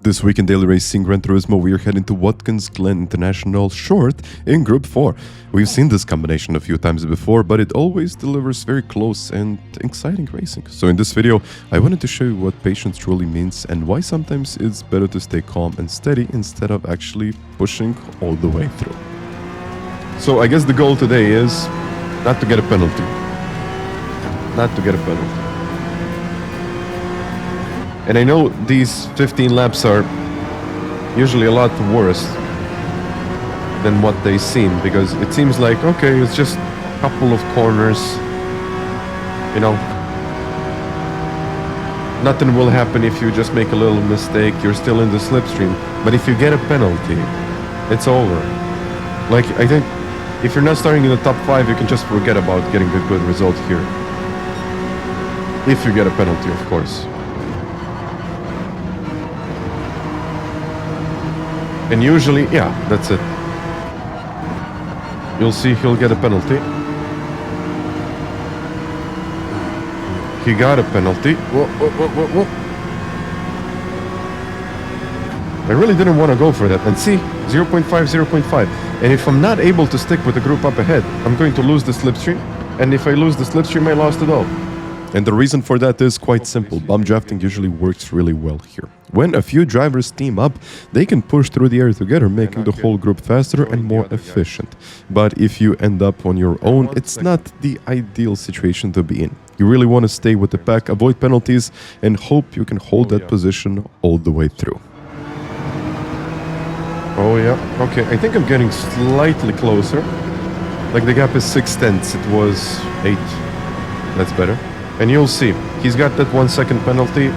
This week in Daily Racing Gran Turismo, we are heading to Watkins Glen International Short in Group 4. We've seen this combination a few times before, but it always delivers very close and exciting racing. So in this video, I wanted to show you what patience truly means and why sometimes it's better to stay calm and steady instead of actually pushing all the way through. So I guess the goal today is not to get a penalty. Not to get a penalty. And I know these 15 laps are usually a lot worse than what they seem, because it seems like, okay, it's just a couple of corners, you know, nothing will happen if you just make a little mistake, you're still in the slipstream. But if you get a penalty, it's over. Like, I think if you're not starting in the top 5, you can just forget about getting a good result here. If you get a penalty, of course. And usually, yeah, that's it. You'll see he'll get a penalty. He got a penalty. Whoa, whoa, whoa, whoa, whoa. I really didn't want to go for that. And see, 0.5, 0.5. And if I'm not able to stick with the group up ahead, I'm going to lose the slipstream. And if I lose the slipstream, I lost it all. And the reason for that is quite simple. Bump drafting usually works really well here. When a few drivers team up, they can push through the air together, making the whole group faster and more efficient. But if you end up on your own, it's not the ideal situation to be in. You really want to stay with the pack, avoid penalties, and hope you can hold that position all the way through. Oh yeah, okay, I think I'm getting slightly closer. Like the gap is 6/10, it was 8. That's better. And you'll see, he's got that 1 second penalty,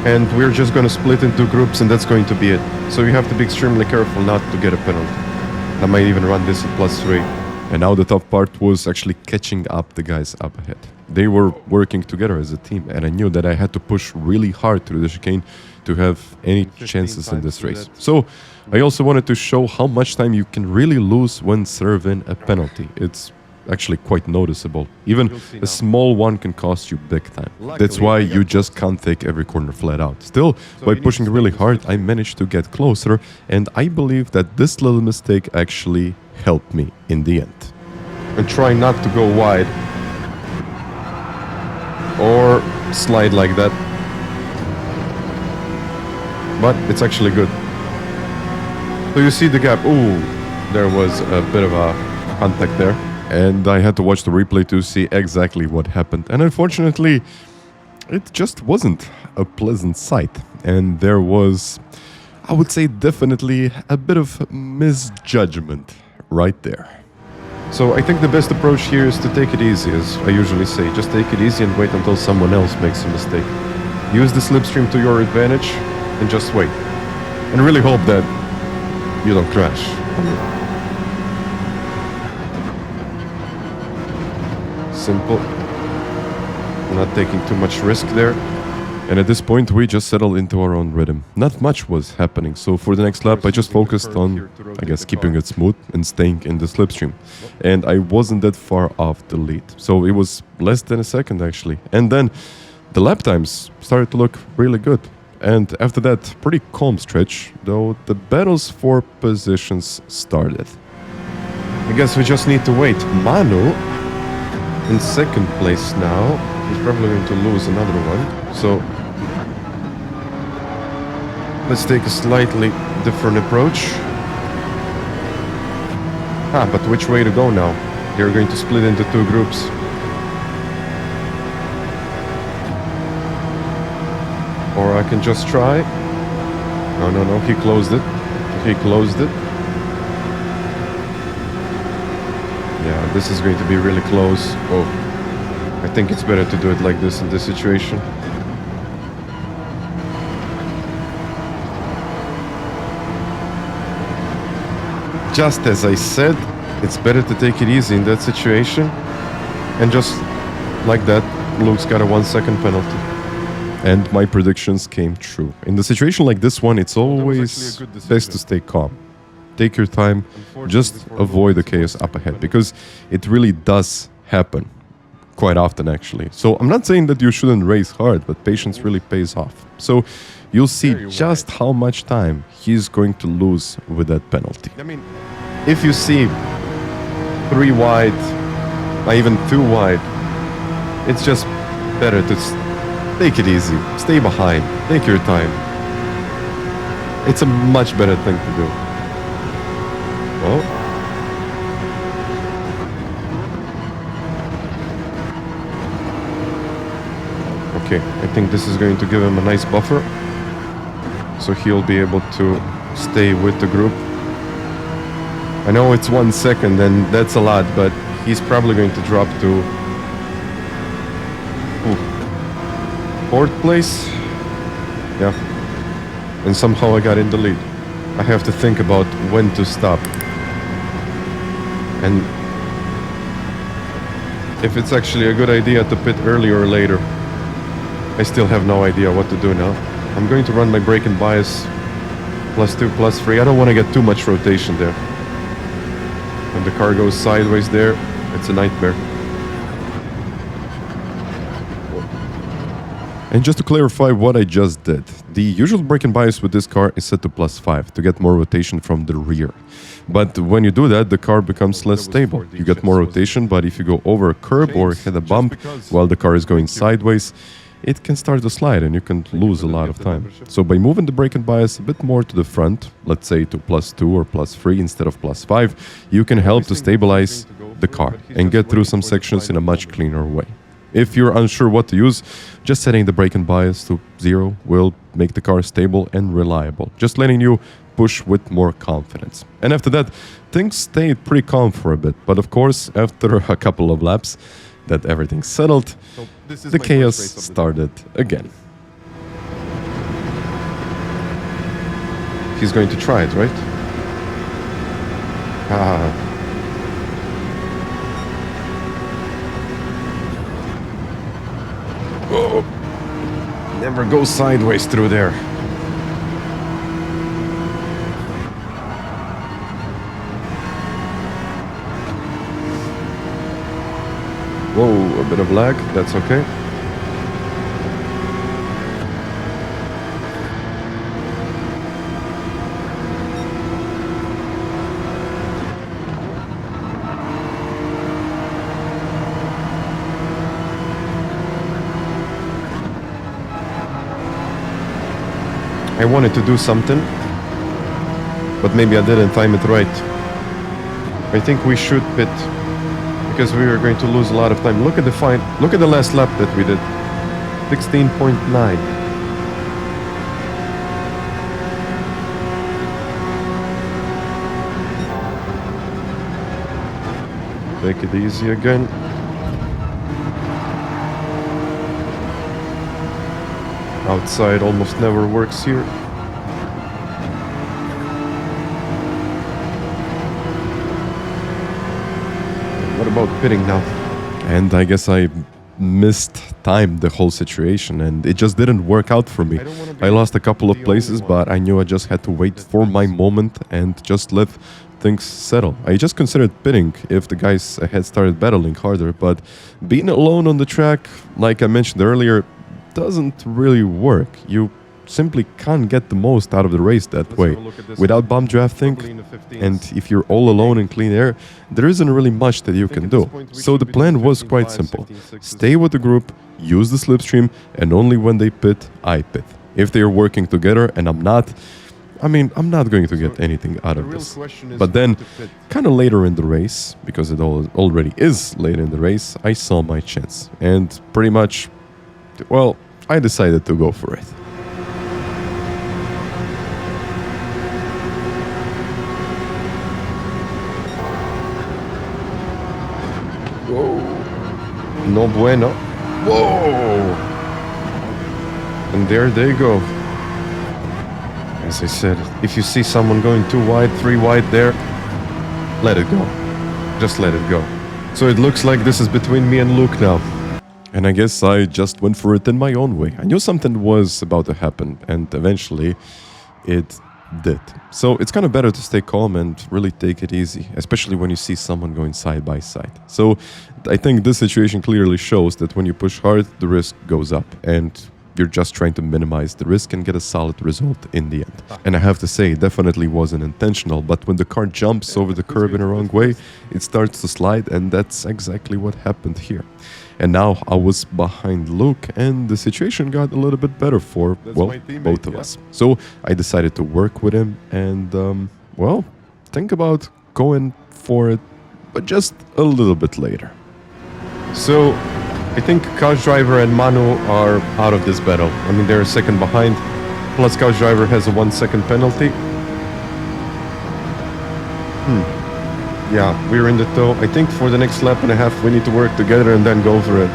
and we're just going to split into groups, and that's going to be it. So you have to be extremely careful not to get a penalty. I might even run this at +3. And now the tough part was actually catching up the guys up ahead. They were working together as a team, and I knew that I had to push really hard through the chicane to have any chances in this race. So I also wanted to show how much time you can really lose when serving a penalty. It's actually quite noticeable. Even a small one can cost you big time. That's why you just can't take every corner flat out. Still, by pushing really hard, I managed to get closer, and I believe that this little mistake actually helped me in the end. And try not to go wide or slide like that. But it's actually good. So you see the gap. Ooh, there was a bit of a contact there. And I had to watch the replay to see exactly what happened. And unfortunately, it just wasn't a pleasant sight. And there was, I would say, definitely a bit of misjudgment right there. So I think the best approach here is to take it easy, as I usually say. Just take it easy and wait until someone else makes a mistake. Use the slipstream to your advantage and just wait. And really hope that you don't crash. Simple. Not taking too much risk there. And at this point, we just settled into our own rhythm. Not much was happening, so for the next lap, I just focused on, I guess, keeping it smooth and staying in the slipstream. And I wasn't that far off the lead, so it was less than a second, actually. And then the lap times started to look really good. And after that pretty calm stretch, though, the battles for positions started. I guess we just need to wait. Manu in second place now. He's probably going to lose another one. So let's take a slightly different approach. But which way to go now? They're going to split into 2 groups. Or I can just try. No, he closed it. He closed it. Yeah, this is going to be really close. Oh, I think it's better to do it like this in this situation. Just as I said, it's better to take it easy in that situation. And just like that, Luke's got a 1 second penalty. And my predictions came true. In a situation like this one, it's always best to stay calm. Take your time, just avoid the chaos up ahead, because it really does happen quite often actually. So I'm not saying that you shouldn't race hard, but patience really pays off. So you'll see just how much time he's going to lose with that penalty. I mean, if you see 3 wide, or even 2 wide, it's just better to take it easy, stay behind, take your time. It's a much better thing to do. Oh. Okay, I think this is going to give him a nice buffer, so he'll be able to stay with the group. I know it's 1 second and that's a lot, but he's probably going to drop to 4th place. Yeah, and somehow I got in the lead. I have to think about when to stop, and if it's actually a good idea to pit earlier or later. I still have no idea what to do now. I'm going to run my brake and bias +2, +3. I don't want to get too much rotation there. When the car goes sideways there, it's a nightmare. And just to clarify what I just did, the usual brake and bias with this car is set to +5 to get more rotation from the rear. But when you do that, the car becomes less stable. You get more rotation, but if you go over a curb or hit a bump while the car is going sideways, it can start to slide and you can lose a lot of time. So by moving the brake and bias a bit more to the front, let's say to +2 or +3 instead of +5, you can help to stabilize the car and get through some sections in a much cleaner way. If you're unsure what to use, just setting the brake and bias to 0 will make the car stable and reliable, just letting you push with more confidence. And after that, things stayed pretty calm for a bit, but of course, after a couple of laps, that everything settled, the chaos started again. He's going to try it, right? Oh. Never go sideways through there. Whoa, a bit of lag, that's okay. I wanted to do something, but maybe I didn't time it right. I think we should pit, because we are going to lose a lot of time. Look at the last lap that we did. 16.9. Take it easy again. Outside almost never works here. What about pitting now? And I guess I mistimed the whole situation and it just didn't work out for me. I lost a couple of places, but I knew I just had to wait for my moment and just let things settle. I just considered pitting if the guys ahead started battling harder, but being alone on the track, like I mentioned earlier, doesn't really work. You simply can't get the most out of the race that way without bump drafting, and if you're all alone in clean air, there isn't really much that you can do. So the plan was quite simple: stay with the group, use the slipstream, and only when they pit, I pit. If they are working together and I'm not, I'm not going to get anything out of this. But then, kind of later in the race, because it already is late in the race, I saw my chance, and pretty much, well, I decided to go for it. Whoa. No bueno. Whoa! And there they go. As I said, if you see someone going 2 wide, 3 wide there, let it go. Just let it go. So it looks like this is between me and Luke now. And I guess I just went for it in my own way. I knew something was about to happen, and eventually it did. So it's kind of better to stay calm and really take it easy, especially when you see someone going side by side. So I think this situation clearly shows that when you push hard, the risk goes up, and you're just trying to minimize the risk and get a solid result in the end. And I have to say, it definitely wasn't intentional, but when the car jumps over the curb in a wrong way, it starts to slide, and that's exactly what happened here. And now I was behind Luke, and the situation got a little bit better for, well, both of us. So I decided to work with him and, well, think about going for it, but just a little bit later. So I think Couch Driver and Manu are out of this battle. I mean, they're a second behind, plus Couch Driver has a 1 second penalty. Yeah, we're in the tow. I think for the next lap and a half, we need to work together and then go for it.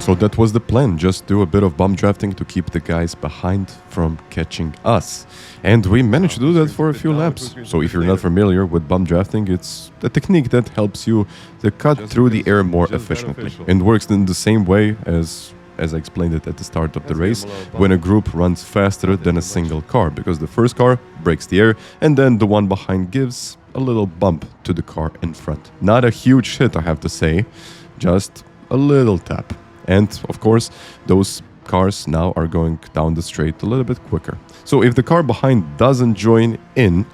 So that was the plan, just do a bit of bump drafting to keep the guys behind from catching us. And we managed to do that for a few laps. So if you're not familiar with bump drafting, it's a technique that helps you to cut through the air more efficiently. And works in the same way as I explained it at the start of the race, when a group runs faster than a single car, because the first car breaks the air and then the one behind gives a little bump to the car in front. Not a huge hit, I have to say, just a little tap. And of course, those cars now are going down the straight a little bit quicker. So if the car behind doesn't join in,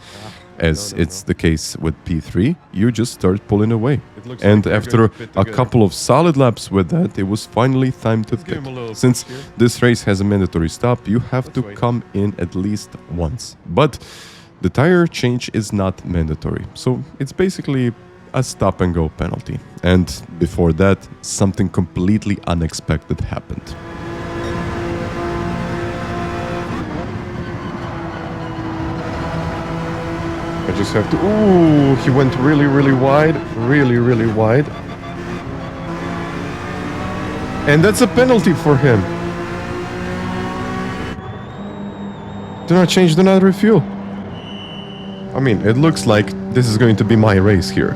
as it's the case with P3, you just start pulling away. And after a couple of solid laps with that, it was finally time to pit. Since this race has a mandatory stop, you have to come in at least once. But the tire change is not mandatory, so it's basically a stop-and-go penalty. And before that, something completely unexpected happened. I just have to... Ooh, he went really, really wide. Really, really wide. And that's a penalty for him. Do not change, do not refuel. I mean, it looks like this is going to be my race here.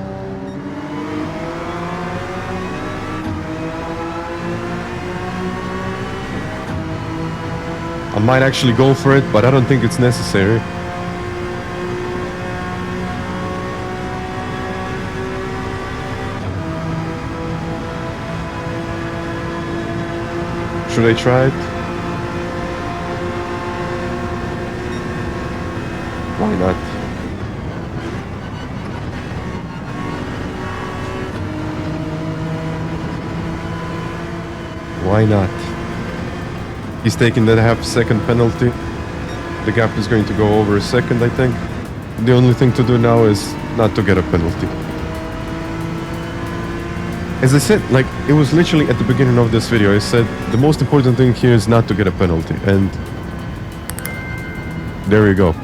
I might actually go for it, but I don't think it's necessary. Should I try it? Why not? Why not? He's taking that half-second penalty. The gap is going to go over a second, I think. The only thing to do now is not to get a penalty. As I said, like, it was literally at the beginning of this video, I said the most important thing here is not to get a penalty, and there you go.